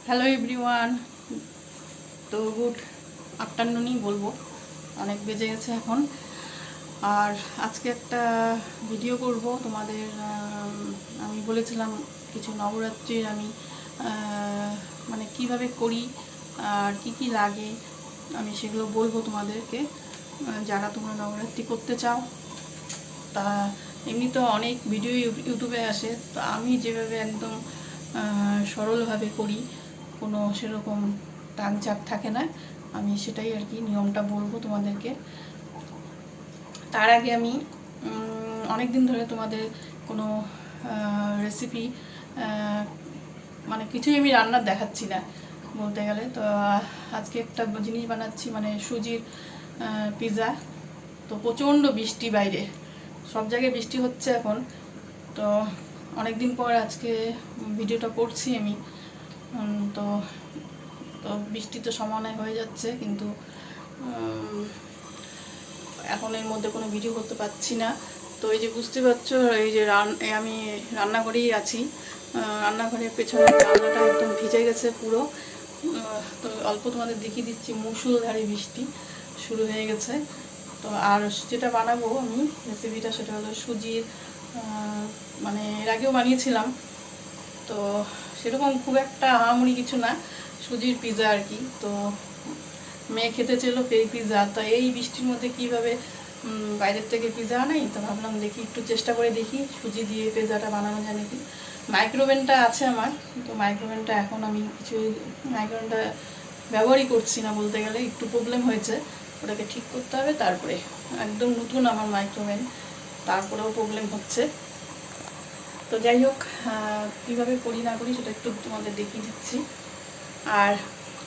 Hello everyone. তো good আফটারনুনই বলবো, অনেক বেজে গেছে এখন। আর আজকে একটা ভিডিও করব তোমাদের। আমি বলেছিলাম কিছু নবরাত্রির আমি মানে কিভাবে করি আর কি কি লাগে আমি সেগুলো বলবো তোমাদেরকে। যারা তোমরা নবরাত্রি করতে চাও, তা এমনি তো অনেক ভিডিও ইউটিউবে আসে, তো আমি যেভাবে একদম সরলভাবে করি, কোনো সেরকম টানচাপ থাকে না, আমি সেটাই আর কি নিয়মটা বলবো তোমাদেরকে। তার আগে আমি অনেক দিন ধরে তোমাদের কোনো রেসিপি মানে কিছুই আমি রান্নার দেখাচ্ছি না বলতে গেলে। তো আজকে একটা জিনিস বানাচ্ছি, মানে সুজির পিৎজা। তো প্রচণ্ড বৃষ্টি, বাইরে সব জায়গায় বৃষ্টি হচ্ছে এখন। তো অনেক দিন পর আজকে ভিডিওটা করছি আমি। তো তো বৃষ্টি তো সমানে হয়ে যাচ্ছে, কিন্তু এখন এর মধ্যে কোনো ভিডিও করতে পারছি না। তো এই যে বুঝতে পারছো, এই যে আমি রান্নাঘরেই আছি। রান্নাঘরের পেছনে রান্নাটা একদম ভিজে গেছে পুরো। তো অল্প তোমাদের দেখিয়ে দিচ্ছি, মুষলধারে বৃষ্টি শুরু হয়ে গেছে। তো আর যেটা বানাবো আমি রেসিপিটা, সেটা হলো সুজির, মানে এর আগেও বানিয়েছিলাম, তো সেরকম খুব একটা আহামরি কিছু না, সুজির পিৎজা আর কি। তো মেয়ে খেতে চেলো এই পিৎজা, তো এই বৃষ্টির মধ্যে কীভাবে বাইরের থেকে পিৎজা আনাই, তো ভাবলাম দেখি একটু চেষ্টা করে দেখি সুজি দিয়ে পিৎজাটা বানানো যায় নাকি। মাইক্রোওভেনটা আছে আমার, তো মাইক্রোওভেনটা এখন আমি মাইক্রোওভেনটা ব্যবহারই করছি না বলতে গেলে, একটু প্রবলেম হয়েছে, ওটাকে ঠিক করতে হবে। তারপরে একদম নতুন আমার মাইক্রোওভেন, তারপরেও প্রবলেম হচ্ছে। তো যাই হোক, কীভাবে করি না করি সেটা একটু তোমাদের দেখিয়ে দিচ্ছি। আর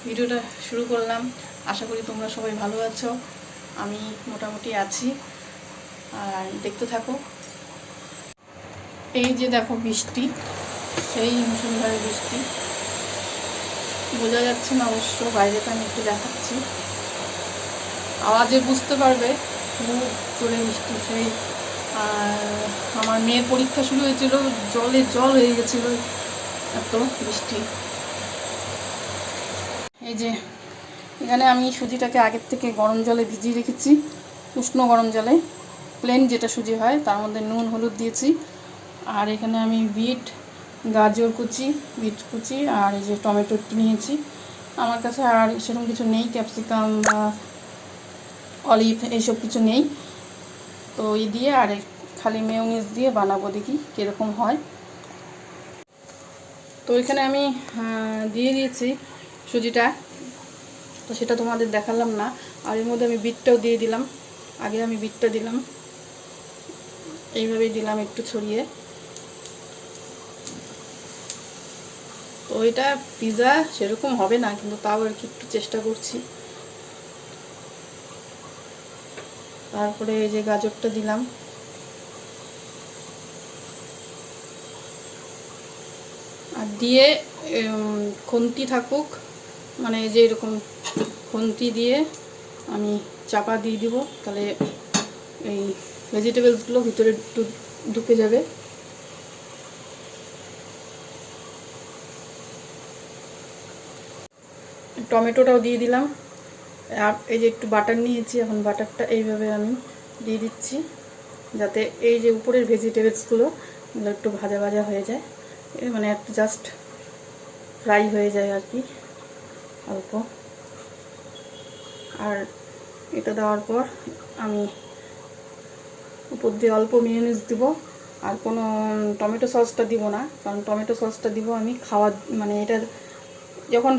ভিডিওটা শুরু করলাম। আশা করি তোমরা সবাই ভালো আছো, আমি মোটামুটি আছি। আর দেখতে থাকো। এই যে দেখো বৃষ্টি, সেই মুষলধারে বৃষ্টি, বোঝা যাচ্ছে না অবশ্য, বাইরেটা আমি একটু দেখাচ্ছি, আওয়াজে বুঝতে পারবে খুব জোরে বৃষ্টি। সেই আমার মেয়ের পরীক্ষা শুরু হয়েছিল, জলে জল হয়ে গেছিল, এত বৃষ্টি। এই যে এখানে আমি সুজিটাকে আগের থেকে গরম জলে ভিজিয়ে রেখেছি, উষ্ণ গরম জলে, প্লেন যেটা সুজি হয়, তার মধ্যে নুন হলুদ দিয়েছি। আর এখানে আমি বিট, গাজর কুচি, বিট কুচি, আর এই যে টমেটো একটু নিয়েছি। আমার কাছে আর সেরকম কিছু নেই, ক্যাপসিকাম বা অলিভ এইসব কিছু নেই। তো এই দিয়ে আর খালি মেয়োনিজ দিয়ে বানাবো, দেখি কীরকম হয়। তো এখানে আমি দিয়ে দিয়েছি সুজিটা, তো সেটা তোমাদের দেখালাম না। আর এর মধ্যে আমি বিটটাও দিয়ে দিলাম, আগে আমি বিটটা দিলাম, এইভাবেই দিলাম একটু ছড়িয়ে। তো এটা পিৎজা সেরকম হবে না, কিন্তু তাও আর কি একটু চেষ্টা করছি। তারপরে এই যে গাজরটা দিলাম, আর দিয়ে খুন্তি থাকুক, মানে যে এরকম খুন্তি দিয়ে আমি চাপা দিয়ে দিব, তাহলে এই ভেজিটেবলসগুলো ভিতরে ঢুকে যাবে। টমেটোটাও দিয়ে দিলাম। আর এই যে একটু বাটার নিয়েছি, এখন বাটারটা এইভাবে আমি দিয়ে দিচ্ছি, যাতে এই যে উপরের ভেজিটেবলসগুলো একটু ভাজা ভাজা হয়ে যায়, মানে একটু জাস্ট ফ্রাই হয়ে যায় আর কি, অল্প। আর এটা দেওয়ার পর আমি উপর দিয়ে অল্প মেয়োনিজ দিব, আর কোনো টমেটো সসটা দিব না, কারণ টমেটো সসটা দিব আমি খাওয়া, মানে এটা যখন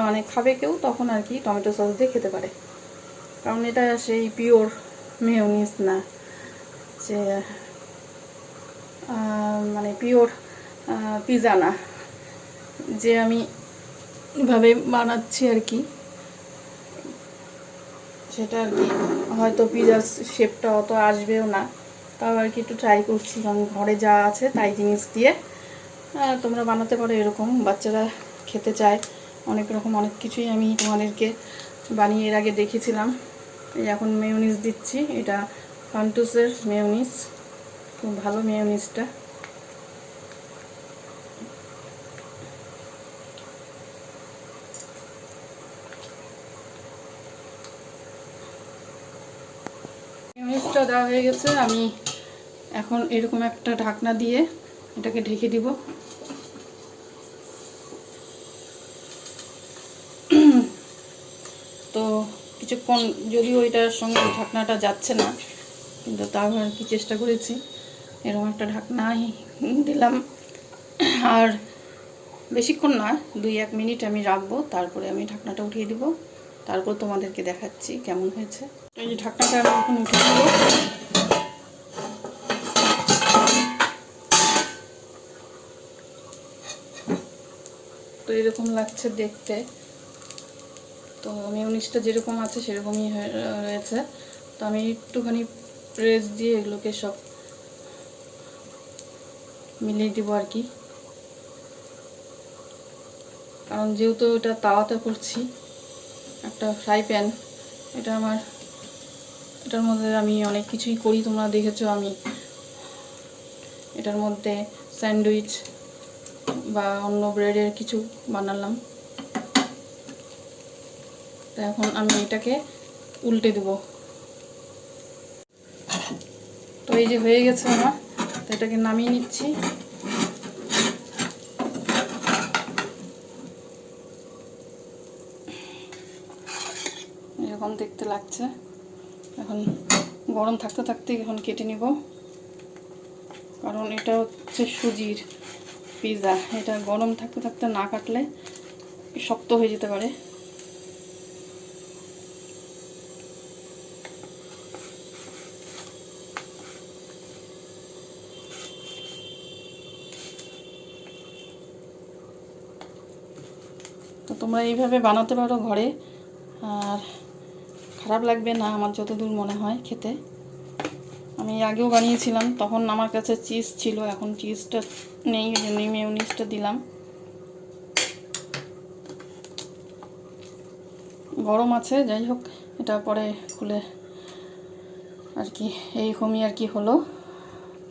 মানে খাবে কেউ, তখন আর কি টমেটো সস দিয়ে খেতে পারে, কারণ এটা সেই পিওর মেয়োনিজ না, যে মানে পিওর পিৎজা না, যে আমি ভাবে বানাচ্ছি আর কি, সেটা আর কি হয়তো পিৎজার শেপটা অত আসবেও না, তাও আর কি একটু ট্রাই করছি, কারণ ঘরে যা আছে তাই জিনিস দিয়ে তোমরা বানাতে পারো এরকম, বাচ্চারা খেতে চায় অনেক রকম, অনেক কিছুই আমি তোমাদেরকে বানিয়ে এর আগে দেখেছিলাম। এই এখন মেয়োনিজ দিচ্ছি, এটা ফান্টুসের মেয়োনিজ, খুব ভালো মেয়োনিজটা। পেস্টটা দেওয়া হয়ে গেছে। আমি এখন এরকম একটা ঢাকনা দিয়ে এটাকে ঢেকে দিব। তো কিছুক্ষণ, যদিও ওইটার সঙ্গে ঢাকনাটা যাচ্ছে না, কিন্তু তাও আর কি চেষ্টা করেছি। এরকম একটা ঢাকনাই দিলাম, আর বেশিক্ষণ না, 2-1 মিনিট আমি রাখবো, তারপরে আমি ঢাকনাটা উঠিয়ে দিব। তারপর তোমাদেরকে দেখাচ্ছি কেমন হয়েছে। এই যে ঢাকনাটা আমি এখন উঠিয়ে দেবো। তো এরকম লাগছে দেখতে। তো মেয়োনিজটা যেরকম আছে সেরকমই রয়েছে। তো আমি একটুখানি প্রেস দিয়ে এগুলোকে সব মিলিয়ে দিব আর কি, কারণ যেহেতু এটা তাওয়াতে করছি, একটা ফ্রাই প্যান, এটা আমার, এটার মধ্যে আমি অনেক কিছুই করি, তোমরা দেখেছো। আমি এটার মধ্যে স্যান্ডউইচ বা অন্য ব্রেডের কিছু বানালাম। তো এখন আমি এটাকে উল্টে দেব। তো এই যে হয়ে গেছে আমার, তো এটাকে নামিয়ে নিচ্ছি। এরকম দেখতে লাগছে। এখন গরম থাকতে থাকতে এখন কেটে নিব, কারণ এটা হচ্ছে সুজির পিৎজা। এটা গরম থাকতে থাকতে না কাটলে শক্ত হয়ে যেতে পারে। তো তোমরা এইভাবে বানাতে পারো ঘরে, আর খারাপ লাগবে না আমার যতদূর মনে হয় খেতে। আমি আগেও বানিয়েছিলাম, তখন আমার কাছে চিজ ছিল, এখন চিজটা নেই, এই জন্য মেয়োনিজটা দিলাম। গরম আছে, যাই হোক, এটা পরে খুলে আর কি এইরকমই আর কি হলো।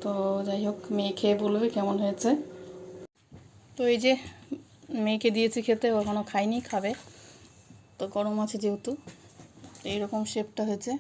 তো যাই হোক, মেয়ে খেয়ে বলবে কেমন হয়েছে। তো এই যে মেয়েকে দিয়েছি খেতে, ও এখনও খায়নি, খাবে। তো গরম আছে যেহেতু, এইরকম শেপটা হয়েছে।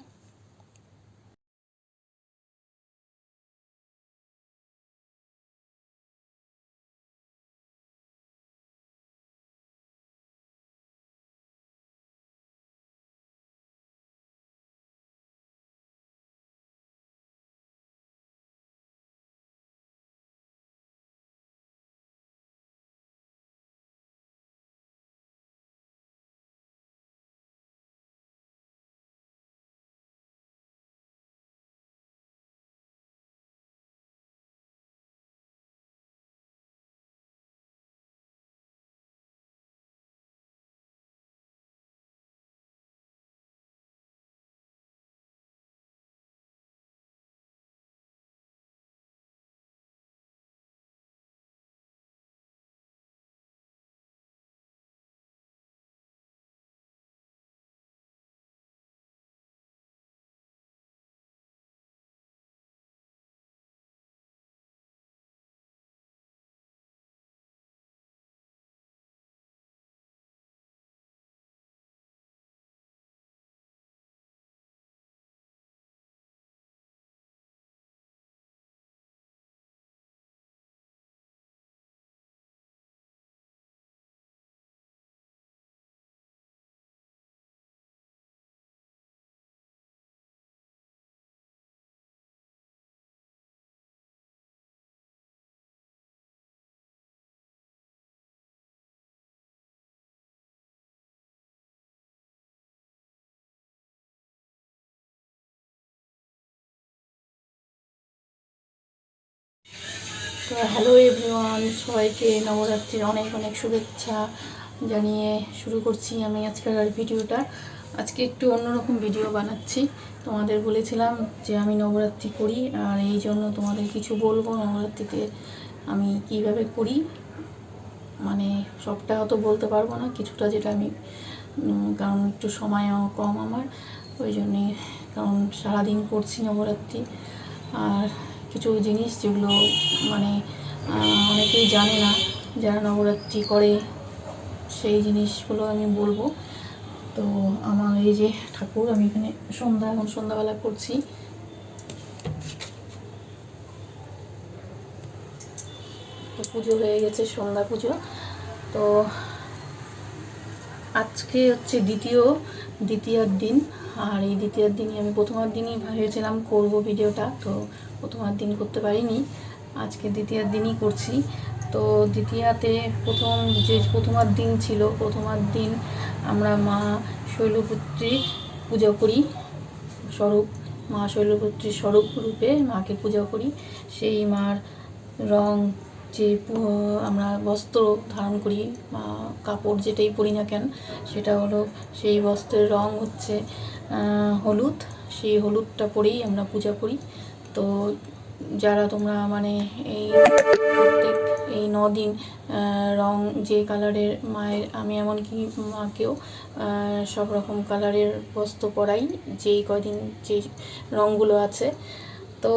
তো হ্যালো এভরিওয়ান, সবাইকে নবরাত্রির অনেক অনেক শুভেচ্ছা জানিয়ে শুরু করছি আমি আজকের ভিডিওটা। আজকে একটু অন্যরকম ভিডিও বানাচ্ছি। তোমাদের বলেছিলাম যে আমি নবরাত্রি করি, আর এই জন্য তোমাদের কিছু বলবো নবরাত্রিতে আমি কিভাবে করি। মানে সবটা হয়তো বলতে পারবো না, কিছুটা যেটা আমি, কারণ একটু সময়ও কম আমার, ওই জন্যে, কারণ সারাদিন করছি নবরাত্রি। আর কিছু জিনিস যেগুলো মানে অনেকেই জানে না, যারা নবরাত্রি করে, সেই জিনিসগুলো আমি বলবো। তো আমার এই যে ঠাকুর, আমি এখানে এখন সন্ধ্যাবেলা করছি। পুজো হয়ে গেছে, সন্ধ্যা পুজো। তো আজকে হচ্ছে দ্বিতীয়ার দিন। আর এই দ্বিতীয়ার দিনই আমি প্রথমার দিনই ভেবেছিলাম করব ভিডিওটা, তো প্রথমার দিন করতে পারিনি, আজকে দ্বিতীয়ার দিনই করছি। তো দ্বিতীয়াতে প্রথমার দিন ছিল, প্রথমার দিন আমরা মা শৈলপুত্রী পূজা করি, মা শৈলপুত্রীর স্বরূপ রূপে মাকে পূজা করি। সেই মার রং যে আমরা বস্ত্র ধারণ করি, কাপড় যেটাই পরি না কেন, সেটা হলো, সেই বস্ত্রের রং হচ্ছে হলুদ। সেই হলুদটা পরেই আমরা পূজা করি। তো যারা তোমরা মানে এই 9 দিন রং যে কালারের মায়ের, আমি এমনকি মাকেও সব রকম কালারের বস্ত্র পরাই, যেই কদিন যে রঙগুলো আছে। তো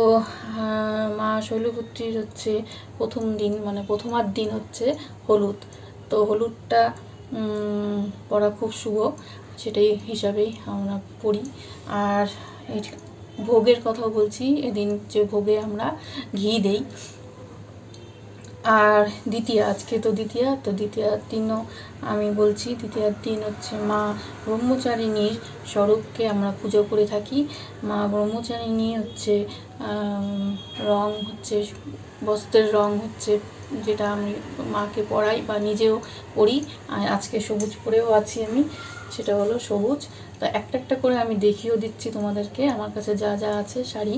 মা শৈলপুত্রীর হচ্ছে প্রথম দিন, মানে প্রথমার দিন হচ্ছে হলুদ। তো হলুদটা পরা খুব শুভ, সেটাই হিসাবেই আমরা পড়ি। আর এই ভোগের কথা বলছি, এদিন যে ভোগে আমরা ঘি দেই। আর আজকে তো দ্বিতীয়ার দিনও আমি বলছি, দ্বিতীয়ার দিন হচ্ছে মা ব্রহ্মচারিণীর স্বরূপকে আমরা পুজো করে থাকি। মা ব্রহ্মচারিণী হচ্ছে রং হচ্ছে, বস্ত্রের রং হচ্ছে যেটা আমি মাকে পরাই বা নিজেও পরি, আর আজকে সবুজ পরেও আছি আমি, সেটা হলো সবুজ। তো একটা একটা করে আমি দেখিয়েও দিচ্ছি তোমাদেরকে আমার কাছে যা যা আছে শাড়ি।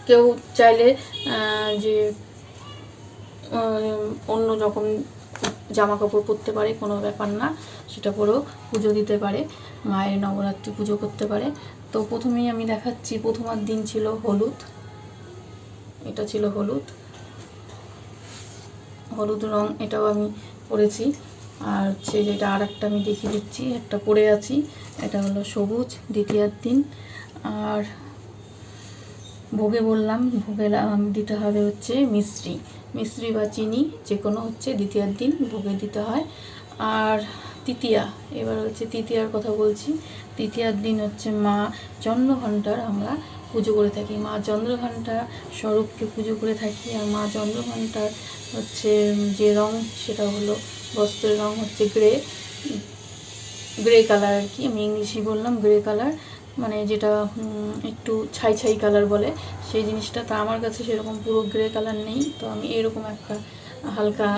কেউ চাইলে যে অন্য রকম জামা কাপড় পরতে পারে, কোনো ব্যাপার না, সেটা পরেও পুজো দিতে পারে, মায়ের নবরাত্রি পুজো করতে পারে। তো প্রথমেই আমি দেখাচ্ছি, প্রথমার দিন ছিল হলুদ, এটা ছিল হলুদ রং, এটাও আমি পরেছি। আর হচ্ছে যেটা আর একটা আমি দেখিয়ে দিচ্ছি, একটা পরে আছি, এটা হলো সবুজ দ্বিতীয়ার দিন। আর ভোগে বললাম, ভোগে দিতে হবে হচ্ছে মিশ্রি বা চিনি, যে কোনো হচ্ছে দ্বিতীয়ার দিন ভোগে দিতে হয়। আর এবার হচ্ছে তৃতীয়ার কথা বলছি। তৃতীয়ার দিন হচ্ছে মা চন্দ্রঘণ্টার আমরা পুজো করে থাকি, মা চন্দ্রঘণ্টা স্বরূপকে পুজো করে থাকি। আর মা চন্দ্রঘণ্টার হচ্ছে যে রং, সেটা হলো বস্ত্রের রং হচ্ছে গ্রে কালার আর কি, আমি ইংলিশই বললাম, গ্রে কালার, মানে যেটা একটু ছাই কালার বলে সেই জিনিসটা। তা আমার কাছে সেরকম পুরো গ্রে কালার নেই, তো আমি এরকম একটা হালকা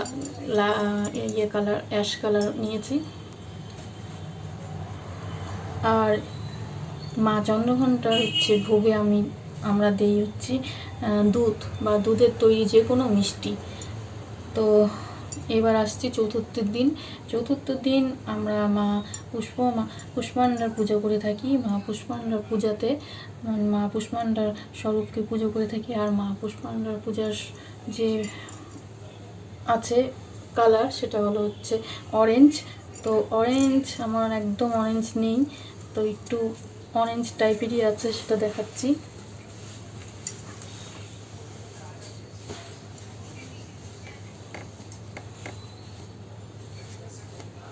কালার, অ্যাশ কালার নিয়েছি। আর মা চন্দ্রঘণ্টার হচ্ছে ভোগে আমরা দেই হচ্ছে দুধ বা দুধের তৈরি যে কোনো মিষ্টি। তো এবার আসছি চতুর্থ দিন আমরা মা পুষ্পান্ডার পুজো করে থাকি। মা পুষ্পান্ডার পূজাতে মা পুষ্পান্ডার স্বরূপকে পুজো করে থাকি। আর মা পুষ্পান্ডার পূজার যে আছে কালার, সেটা হলো হচ্ছে অরেঞ্জ। তো অরেঞ্জ আমার একদম অরেঞ্জ নেই, তো একটু অরেঞ্জ টাইপেরই আছে, সেটা দেখাচ্ছি।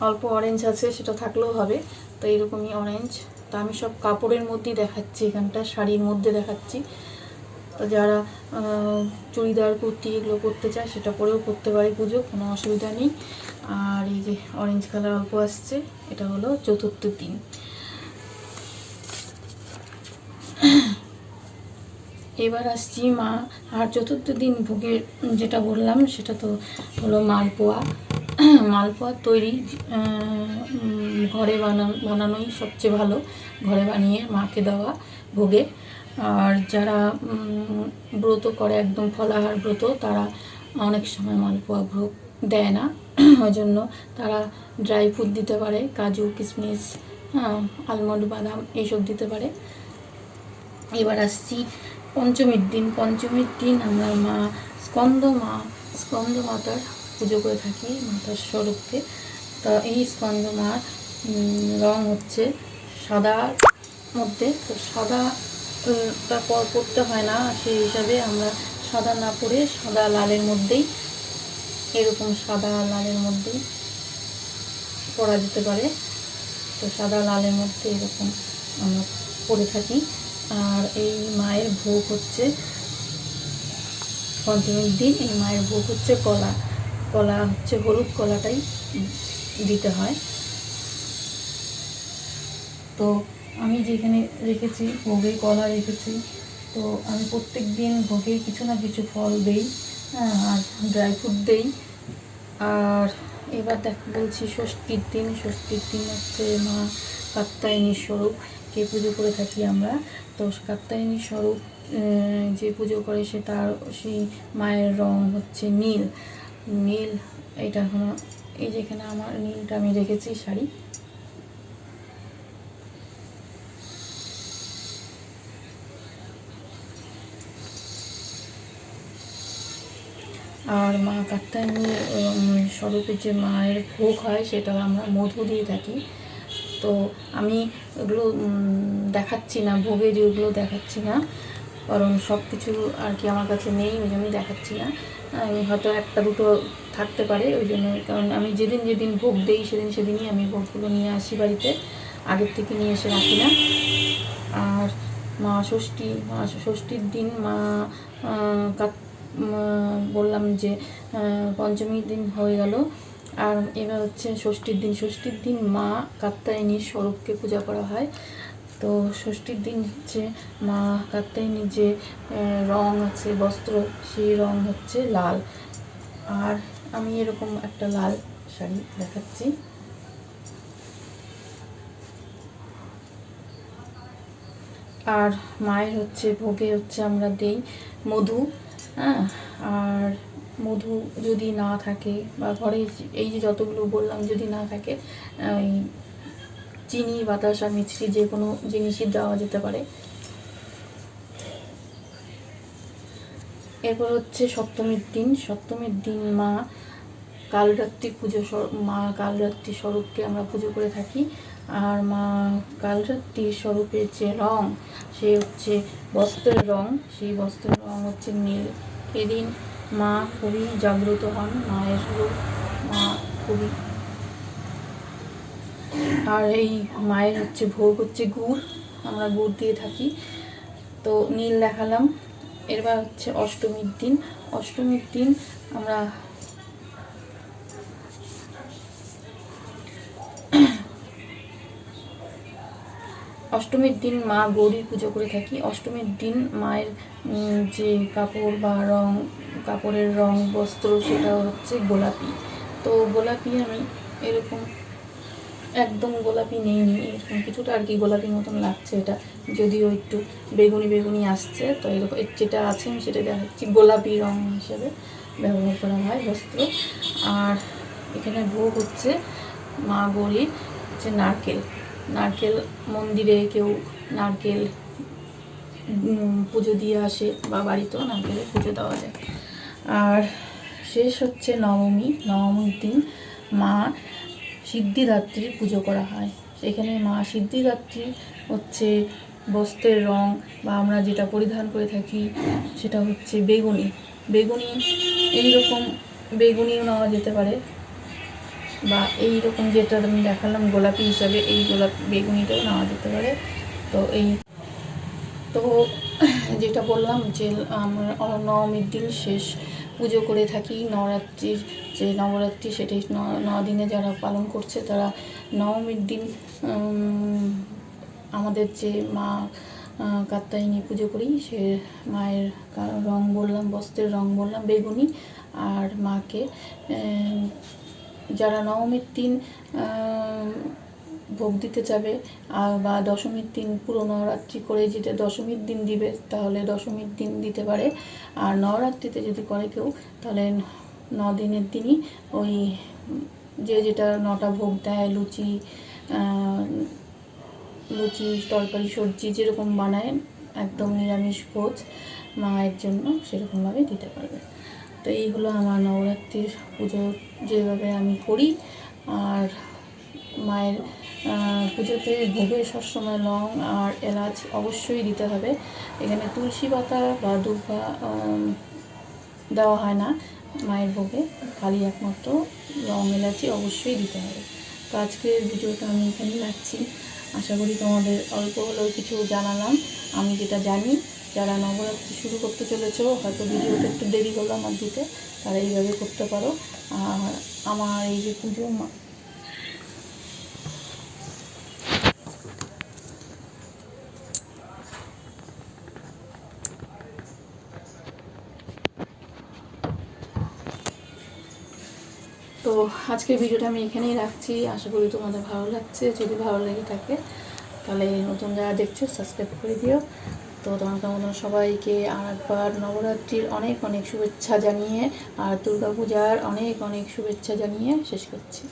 অল্প অরেঞ্জ আছে, সেটা থাকলেও হবে, তো এইরকমই অরেঞ্জ। তো আমি সব কাপড়ের মধ্যেই দেখাচ্ছি, এখানটা শাড়ির মধ্যে দেখাচ্ছি। তো যারা চুড়িদার কুর্তি এগুলো করতে চায় সেটা পরেও করতে পারে পুজো, কোনো অসুবিধা নেই। আর এই যে অরেঞ্জ কালার অল্প আসছে, এটা হলো চতুর্থ দিন। এবার আসছি মা আর চতুর্থ দিন ভোগের যেটা বললাম, সেটা তো হলো মালপোয়া তৈরি ঘরে বানানোই সবচেয়ে ভালো, ঘরে বানিয়ে মাকে দেওয়া ভোগে। আর যারা ব্রত করে, একদম ফলাহার ব্রত, তারা অনেক সময় মালপোয়া ভোগ দেয় না, ওই জন্য তারা ড্রাই ফ্রুট দিতে পারে, কাজু কিশমিশ, আলমন্ড বাদাম এইসব দিতে পারে। এবার আসছি পঞ্চমীর দিন আমরা স্কন্দ মাতার পুজো করে থাকি, মাতার স্বরূপকে। তো এই স্কন্দ মার রং হচ্ছে সাদার মধ্যে, তো সাদাটা পরতে হয় না, সেই হিসাবে আমরা সাদা না পরে সাদা লালের মধ্যেই, এরকম সাদা লালের মধ্যেই পরা যেতে পারে। তো সাদা লালের মধ্যে এরকম আমরা পরে থাকি। আর এই মায়ের ভোগ হচ্ছে পঞ্চমীর দিন এই মায়ের ভোগ হচ্ছে কলা। কলা হচ্ছে হলুদ কলাটাই দিতে হয়। তো আমি যেখানে রেখেছি ভোগে কলা রেখেছি, তো আমি প্রত্যেক দিন ভোগে কিছু না কিছু ফল দেই, আর ড্রাই ফ্রুট দেই। আর এবার বলছি ষষ্ঠীর দিন। ষষ্ঠীর দিন হচ্ছে মা কাত্যায়নীর স্বরূপকে পুজো করে থাকি আমরা। তো কাত্যায়নী স্বরূপ যে পুজো করে সেই মায়ের রং হচ্ছে নীল। নীল এটা এখনো এই যেখানে আমার নীলটা আমি রেখেছি শাড়ি। আর মা কাত্যায়নী স্বরূপে যে মায়ের ভোগ হয় সেটা আমরা মধু দিয়ে থাকি। তো আমি ওগুলো দেখাচ্ছি না, ভোগে যেগুলো দেখাচ্ছি না, কারণ সব কিছু আর কি আমার কাছে নেই, ওই জন্যই দেখাচ্ছি না। আমি হয়তো একটা দুটো থাকতে পারে ওই জন্য, কারণ আমি যেদিন ভোগ দিই সেদিনই আমি ভোগগুলো নিয়ে আসি বাড়িতে, আগের থেকে নিয়ে এসে রাখি না। আর মা ষষ্ঠীর দিন মা বললাম যে পঞ্চমীর দিন হয়ে গেল, আর এবার হচ্ছে ষষ্ঠীর দিন। ষষ্ঠীর দিন মা কাত্যায়নীর স্বরূপকে পূজা করা হয়। তো ষষ্ঠীর দিন হচ্ছে মা কাত্যায়নীর যে রং আছে বস্ত্র, সেই রং হচ্ছে লাল। আর আমি এরকম একটা লাল শাড়ি দেখাচ্ছি। আর মায়ের হচ্ছে ভোগে হচ্ছে আমরা দেই মধু। আর মধু যদি না থাকে বা ঘরে এই যে যতগুলো বললাম যদি না থাকে, ওই চিনি, বাতাসা, মিছরি যে কোনো জিনিসই দেওয়া যেতে পারে। এরপর হচ্ছে সপ্তমীর দিন। সপ্তমীর দিন মা কালরাত্রি স্বরূপকে আমরা পুজো করে থাকি। আর মা কালরাত্রি স্বরূপের যে রং, সে হচ্ছে বস্ত্রের রং, সেই বস্ত্রের রং হচ্ছে নীল। এদিন মা খুবই জাগ্রত হন, মায়ের রূপ মা খুবই। আর এই মায়ের হচ্ছে ভোগ হচ্ছে গুড়, আমরা গুড় দিয়ে থাকি। তো নীল দেখালাম। এবার হচ্ছে অষ্টমীর দিন। অষ্টমীর দিন আমরা অষ্টমীর দিন মা গৌরীর পুজো করে থাকি। অষ্টমীর দিন মায়ের যে কাপড় বা কাপড়ের রং বস্ত্র সেটা হচ্ছে গোলাপি। তো গোলাপি আমি এরকম একদম গোলাপি নেইনি, এরকম কিছুটা আর কি গোলাপির মতন লাগছে, এটা যদিও একটু বেগুনি আসছে। তো এরকম যেটা আছে আমি সেটা দেখাচ্ছি, গোলাপি রং হিসেবে ব্যবহার করা হয় বস্ত্র। আর এখানে ভোগ হচ্ছে মা গৌরীর হচ্ছে নারকেল মন্দিরে কেউ নারকেল পুজো দিয়ে আসে, বা বাড়িতেও নারকেলে পুজো দেওয়া যায়। আর শেষ হচ্ছে নবমীর দিন মা সিদ্ধিদাত্রীর পুজো করা হয়। সেখানে মা সিদ্ধিদাত্রী হচ্ছে বস্ত্রের রং বা আমরা যেটা পরিধান করে থাকি সেটা হচ্ছে বেগুনি। এইরকম বেগুনিও নেওয়া যেতে পারে, বা এইরকম যেটা আমি দেখালাম গোলাপি হিসাবে, এই বেগুনিটাও নেওয়া যেতে পারে। তো যেটা বললাম যে আমরা নবমীর দিন শেষ পুজো করে থাকি। নবরাত্রি সেটাই 9 দিনে যারা পালন করছে তারা নবমীর দিন আমাদের যে মা কাত্যায়নী পুজো করি, সে মায়ের রং বললাম, বস্ত্রের রং বললাম বেগুনি। আর মাকে যারা নবমীর দিন ভোগ দিতে যাবে বা দশমীর দিন পুরো নবরাত্রি করে যেটা দশমীর দিন দিবে, তাহলে দশমীর দিন দিতে পারে। আর নবরাত্রিতে যদি করে কেউ, তাহলে 9 দিনের দিনই ওই যেটা 9টা ভোগ দেয়, লুচি তরকারি সবজি যেরকম বানায় একদম নিরামিষ ভোজ মায়ের জন্য, সেরকমভাবে দিতে পারবে। তো এই হলো আমার নবরাত্রির পুজো যেভাবে আমি করি। আর মায়ের পুজোতে ভোগে সবসময় লং আর এলাচ অবশ্যই দিতে হবে। এখানে তুলসী পাতা বা দুর্বা দেওয়া হয় না মায়ের ভোগে, খালি একমাত্র লং এলাচি অবশ্যই দিতে হবে। তো আজকের ভিডিওটা আমি এখানেই রাখছি। আশা করি তোমাদের অল্প হলেও কিছু জানালাম, আমি যেটা জানি যারা নবরাত্রি শুরু করতে চলেছো, হয়তো ভিডিওটা একটু দেরি হলো আমার দিতে, তারা এইভাবে করতে পারো। আর আমার এই যে পুজো তো আজকের ভিডিওটা আমি এখানেই রাখছি। আশা করি তোমাদের ভালো লাগছে। যদি ভালো লেগে থাকে তাহলে নতুন যারা দেখছো সাবস্ক্রাইব করে দিও। তো তোমাদের মতন সবাইকে আর একবার নবরাত্রির অনেক অনেক শুভেচ্ছা জানিয়ে আর দুর্গা পূজার অনেক অনেক শুভেচ্ছা জানিয়ে শেষ করছি।